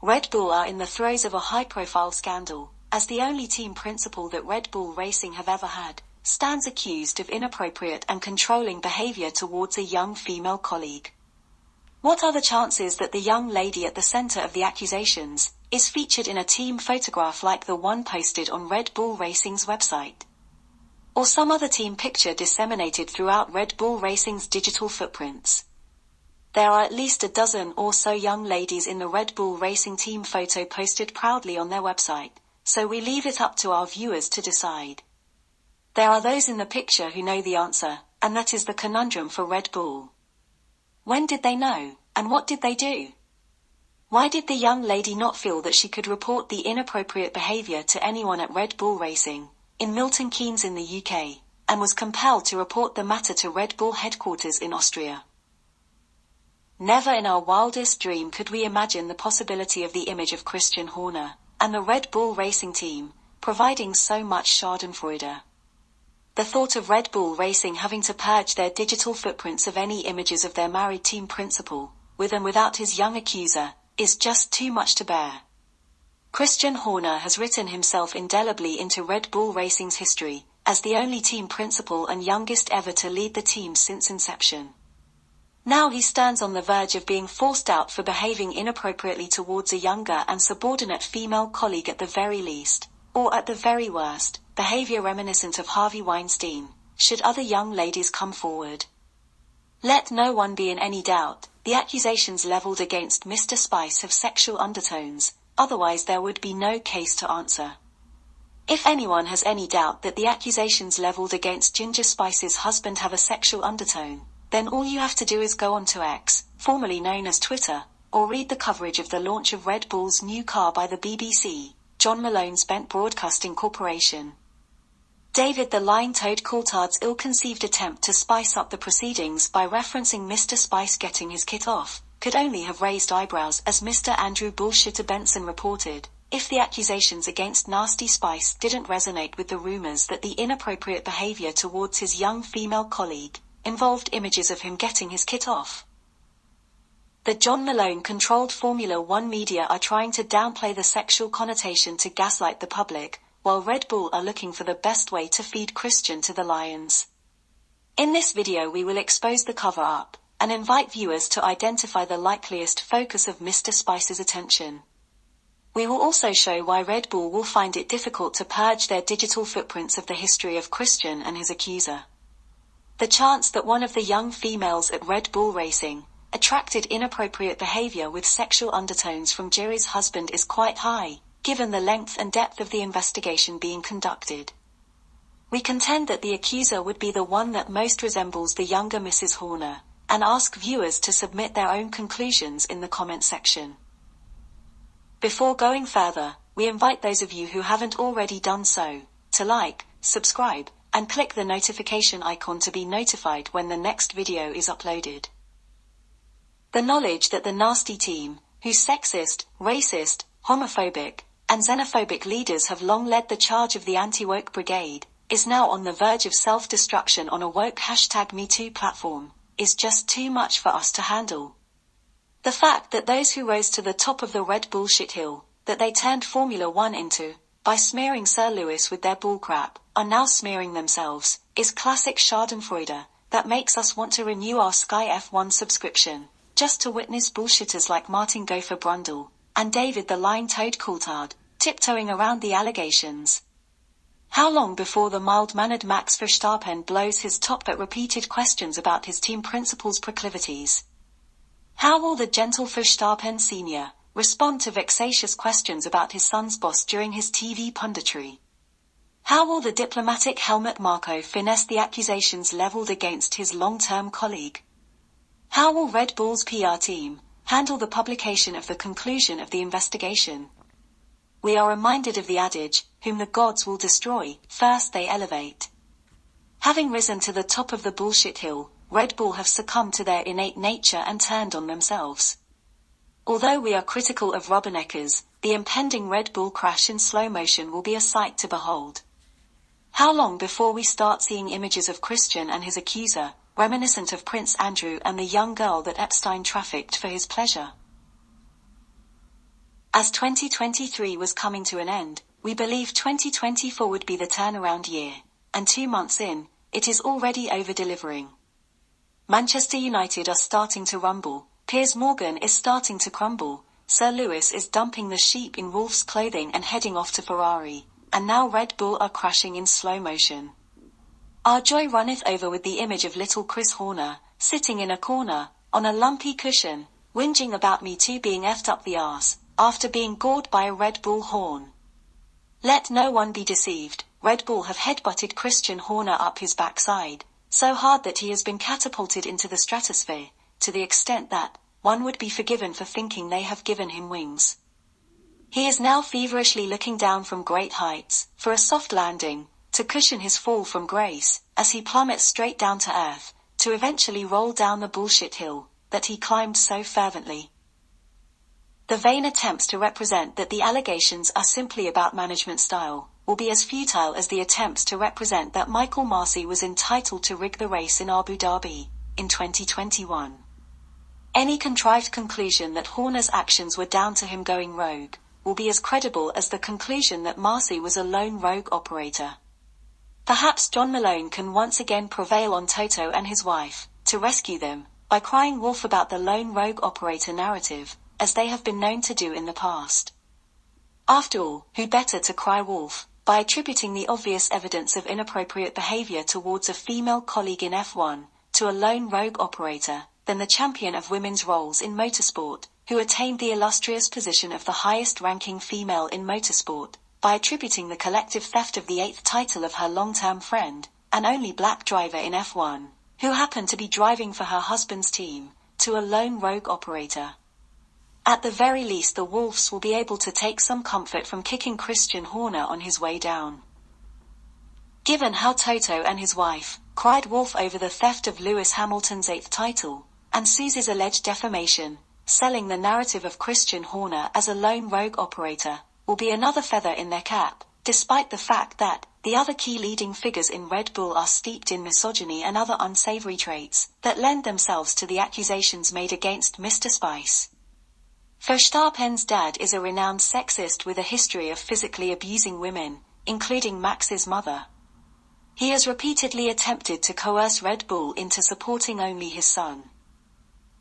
Red Bull are in the throes of a high-profile scandal, as the only team principal that Red Bull Racing have ever had stands accused of inappropriate and controlling behavior towards a young female colleague. What are the chances that the young lady at the center of the accusations is featured in a team photograph like the one posted on Red Bull Racing's website? Or some other team picture disseminated throughout Red Bull Racing's digital footprints? There are at least a dozen or so young ladies in the Red Bull Racing team photo posted proudly on their website, so we leave it up to our viewers to decide. There are those in the picture who know the answer, and that is the conundrum for Red Bull. When did they know, and what did they do? Why did the young lady not feel that she could report the inappropriate behavior to anyone at Red Bull Racing, in Milton Keynes in the UK, and was compelled to report the matter to Red Bull headquarters in Austria? Never in our wildest dream could we imagine the possibility of the image of Christian Horner and the Red Bull Racing team providing so much schadenfreude. The thought of Red Bull Racing having to purge their digital footprints of any images of their married team principal, with and without his young accuser, is just too much to bear. Christian Horner has written himself indelibly into Red Bull Racing's history, as the only team principal and youngest ever to lead the team since inception. Now he stands on the verge of being forced out for behaving inappropriately towards a younger and subordinate female colleague at the very least, or at the very worst, behavior reminiscent of Harvey Weinstein, should other young ladies come forward. Let no one be in any doubt, the accusations leveled against Mr. Spice have sexual undertones, otherwise there would be no case to answer. If anyone has any doubt that the accusations leveled against Ginger Spice's husband have a sexual undertone, then all you have to do is go onto X, formerly known as Twitter, or read the coverage of the launch of Red Bull's new car by the BBC, John Malone's Bent Broadcasting Corporation. David the Lion-Toed Coulthard's ill-conceived attempt to spice up the proceedings by referencing Mr. Spice getting his kit off could only have raised eyebrows, as Mr. Andrew Bullshitter Benson reported, if the accusations against Nasty Spice didn't resonate with the rumors that the inappropriate behavior towards his young female colleague involved images of him getting his kit off. The John Malone-controlled Formula One media are trying to downplay the sexual connotation to gaslight the public, while Red Bull are looking for the best way to feed Christian to the lions. In this video we will expose the cover-up, and invite viewers to identify the likeliest focus of Mr. Spice's attention. We will also show why Red Bull will find it difficult to purge their digital footprints of the history of Christian and his accuser. The chance that one of the young females at Red Bull Racing attracted inappropriate behavior with sexual undertones from Jerry's husband is quite high, given the length and depth of the investigation being conducted. We contend that the accuser would be the one that most resembles the younger Mrs. Horner, and ask viewers to submit their own conclusions in the comment section. Before going further, we invite those of you who haven't already done so, to like, subscribe, and click the notification icon to be notified when the next video is uploaded. The knowledge that the nasty team, whose sexist, racist, homophobic, and xenophobic leaders have long led the charge of the anti-woke brigade, is now on the verge of self-destruction on a woke #MeToo platform, is just too much for us to handle. The fact that those who rose to the top of the Red Bull shithill, that they turned Formula One into, by smearing Sir Lewis with their bullcrap, are now smearing themselves, is classic schadenfreude, that makes us want to renew our Sky F1 subscription, just to witness bullshitters like Martin Gopher Brundle, and David the Lion-Toed Coulthard, tiptoeing around the allegations. How long before the mild-mannered Max Verstappen blows his top at repeated questions about his team principal's proclivities? How will the gentle Verstappen Sr. respond to vexatious questions about his son's boss during his TV punditry? How will the diplomatic Helmut Marko finesse the accusations leveled against his long-term colleague? How will Red Bull's PR team handle the publication of the conclusion of the investigation? We are reminded of the adage, whom the gods will destroy, first they elevate. Having risen to the top of the bullshit hill, Red Bull have succumbed to their innate nature and turned on themselves. Although we are critical of Rubberneckers, the impending Red Bull crash in slow motion will be a sight to behold. How long before we start seeing images of Christian and his accuser, reminiscent of Prince Andrew and the young girl that Epstein trafficked for his pleasure? As 2023 was coming to an end, we believe 2024 would be the turnaround year, and 2 months in, it is already over-delivering. Manchester United are starting to rumble, Piers Morgan is starting to crumble, Sir Lewis is dumping the sheep in wolf's clothing and heading off to Ferrari, and now Red Bull are crashing in slow motion. Our joy runneth over with the image of little Chris Horner, sitting in a corner, on a lumpy cushion, whinging about me too being effed up the arse, after being gored by a Red Bull horn. Let no one be deceived, Red Bull have headbutted Christian Horner up his backside, so hard that he has been catapulted into the stratosphere, to the extent that one would be forgiven for thinking they have given him wings. He is now feverishly looking down from great heights, for a soft landing, to cushion his fall from grace, as he plummets straight down to earth, to eventually roll down the bullshit hill that he climbed so fervently. The vain attempts to represent that the allegations are simply about management style will be as futile as the attempts to represent that Michael Masi was entitled to rig the race in Abu Dhabi in 2021. Any contrived conclusion that Horner's actions were down to him going rogue will be as credible as the conclusion that Masi was a lone rogue operator. Perhaps John Malone can once again prevail on Toto and his wife to rescue them by crying wolf about the lone rogue operator narrative, as they have been known to do in the past. After all, who better to cry wolf by attributing the obvious evidence of inappropriate behavior towards a female colleague in F1 to a lone rogue operator than the champion of women's roles in motorsport, who attained the illustrious position of the highest-ranking female in motorsport, by attributing the collective theft of the 8th title of her long-term friend, an only black driver in F1, who happened to be driving for her husband's team, to a lone rogue operator. At the very least the Wolves will be able to take some comfort from kicking Christian Horner on his way down. Given how Toto and his wife cried wolf over the theft of Lewis Hamilton's 8th title, and Susie's alleged defamation, selling the narrative of Christian Horner as a lone rogue operator will be another feather in their cap, despite the fact that the other key leading figures in Red Bull are steeped in misogyny and other unsavory traits that lend themselves to the accusations made against Mr. Spice. Verstappen's dad is a renowned sexist with a history of physically abusing women, including Max's mother. He has repeatedly attempted to coerce Red Bull into supporting only his son.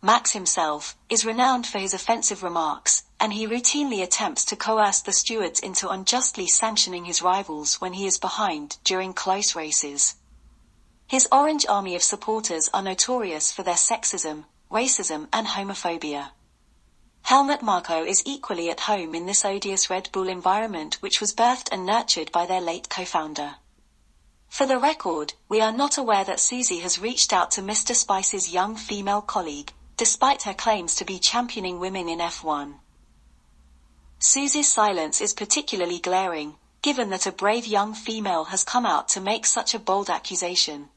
Max himself is renowned for his offensive remarks, and he routinely attempts to coerce the stewards into unjustly sanctioning his rivals when he is behind during close races. His Orange Army of supporters are notorious for their sexism, racism and homophobia. Helmut Marko is equally at home in this odious Red Bull environment which was birthed and nurtured by their late co-founder. For the record, we are not aware that Susie has reached out to Mr. Spice's young female colleague, despite her claims to be championing women in F1. Susie's silence is particularly glaring, given that a brave young female has come out to make such a bold accusation.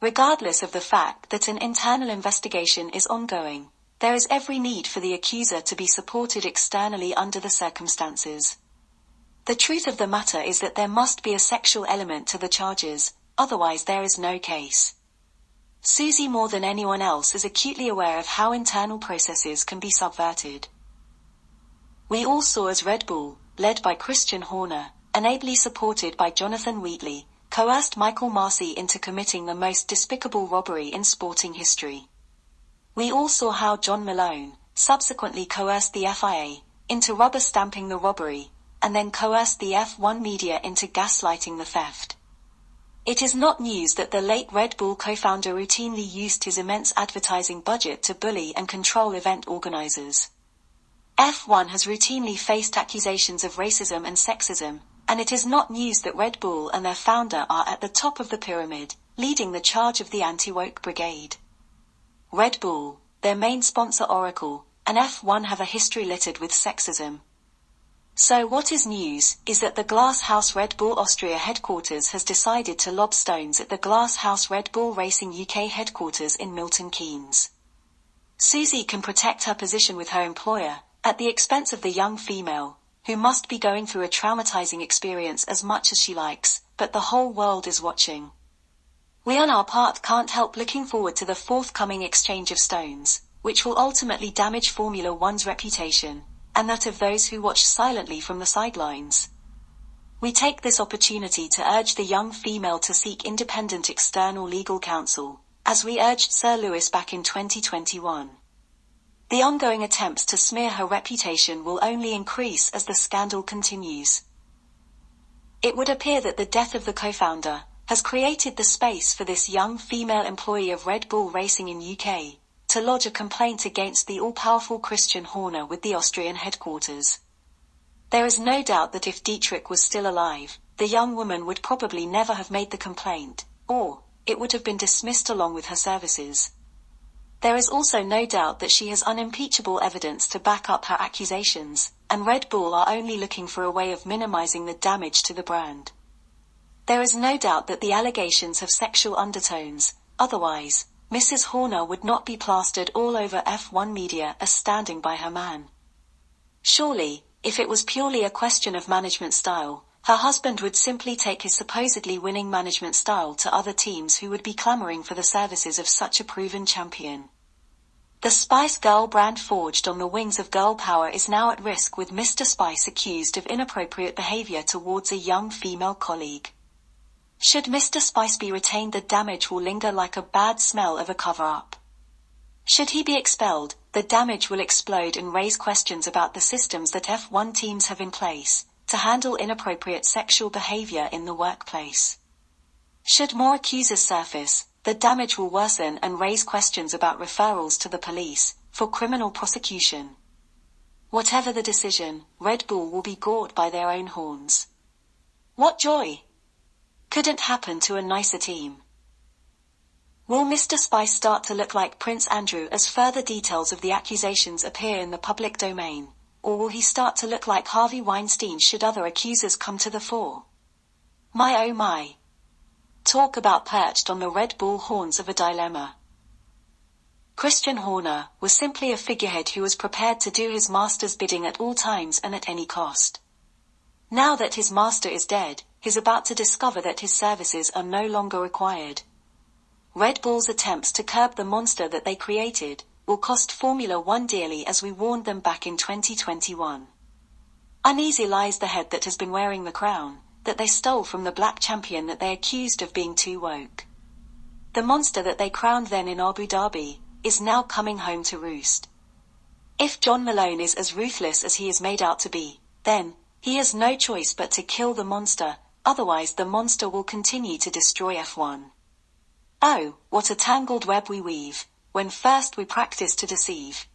Regardless of the fact that an internal investigation is ongoing, there is every need for the accuser to be supported externally under the circumstances. The truth of the matter is that there must be a sexual element to the charges, otherwise there is no case. Susie more than anyone else is acutely aware of how internal processes can be subverted. We all saw as Red Bull, led by Christian Horner, and ably supported by Jonathan Wheatley, coerced Michael Masi into committing the most despicable robbery in sporting history. We all saw how John Malone subsequently coerced the FIA into rubber stamping the robbery, and then coerced the F1 media into gaslighting the theft. It is not news that the late Red Bull co-founder routinely used his immense advertising budget to bully and control event organizers. F1 has routinely faced accusations of racism and sexism, and it is not news that Red Bull and their founder are at the top of the pyramid, leading the charge of the anti-woke brigade. Red Bull, their main sponsor Oracle, and F1 have a history littered with sexism. So what is news is that the Glass House Red Bull Austria headquarters has decided to lob stones at the Glass House Red Bull Racing UK headquarters in Milton Keynes. Susie can protect her position with her employer, at the expense of the young female, who must be going through a traumatizing experience as much as she likes, but the whole world is watching. We on our part can't help looking forward to the forthcoming exchange of stones, which will ultimately damage Formula One's reputation, and that of those who watch silently from the sidelines. We take this opportunity to urge the young female to seek independent external legal counsel, as we urged Sir Lewis back in 2021. The ongoing attempts to smear her reputation will only increase as the scandal continues. It would appear that the death of the co-founder has created the space for this young female employee of Red Bull Racing in UK to lodge a complaint against the all-powerful Christian Horner with the Austrian headquarters. There is no doubt that if Dietrich was still alive, the young woman would probably never have made the complaint, or it would have been dismissed along with her services. There is also no doubt that she has unimpeachable evidence to back up her accusations, and Red Bull are only looking for a way of minimizing the damage to the brand. There is no doubt that the allegations have sexual undertones, otherwise, Mrs. Horner would not be plastered all over F1 media as standing by her man. Surely, if it was purely a question of management style, her husband would simply take his supposedly winning management style to other teams who would be clamoring for the services of such a proven champion. The Spice Girl brand forged on the wings of girl power is now at risk, with Mr. Spice accused of inappropriate behavior towards a young female colleague. Should Mr. Spice be retained, the damage will linger like a bad smell of a cover-up. Should he be expelled, the damage will explode and raise questions about the systems that F1 teams have in place to handle inappropriate sexual behavior in the workplace. Should more accusers surface, the damage will worsen and raise questions about referrals to the police for criminal prosecution. Whatever the decision, Red Bull will be gored by their own horns. What joy! Couldn't happen to a nicer team. Will Mr. Spice start to look like Prince Andrew as further details of the accusations appear in the public domain, or will he start to look like Harvey Weinstein should other accusers come to the fore? My oh my. Talk about perched on the Red Bull horns of a dilemma. Christian Horner was simply a figurehead who was prepared to do his master's bidding at all times and at any cost. Now that his master is dead, he's about to discover that his services are no longer required. Red Bull's attempts to curb the monster that they created will cost Formula One dearly, as we warned them back in 2021. Uneasy lies the head that has been wearing the crown that they stole from the black champion that they accused of being too woke. The monster that they crowned then in Abu Dhabi is now coming home to roost. If John Malone is as ruthless as he is made out to be, then he has no choice but to kill the monster, otherwise the monster will continue to destroy F1. Oh, what a tangled web we weave, when first we practice to deceive,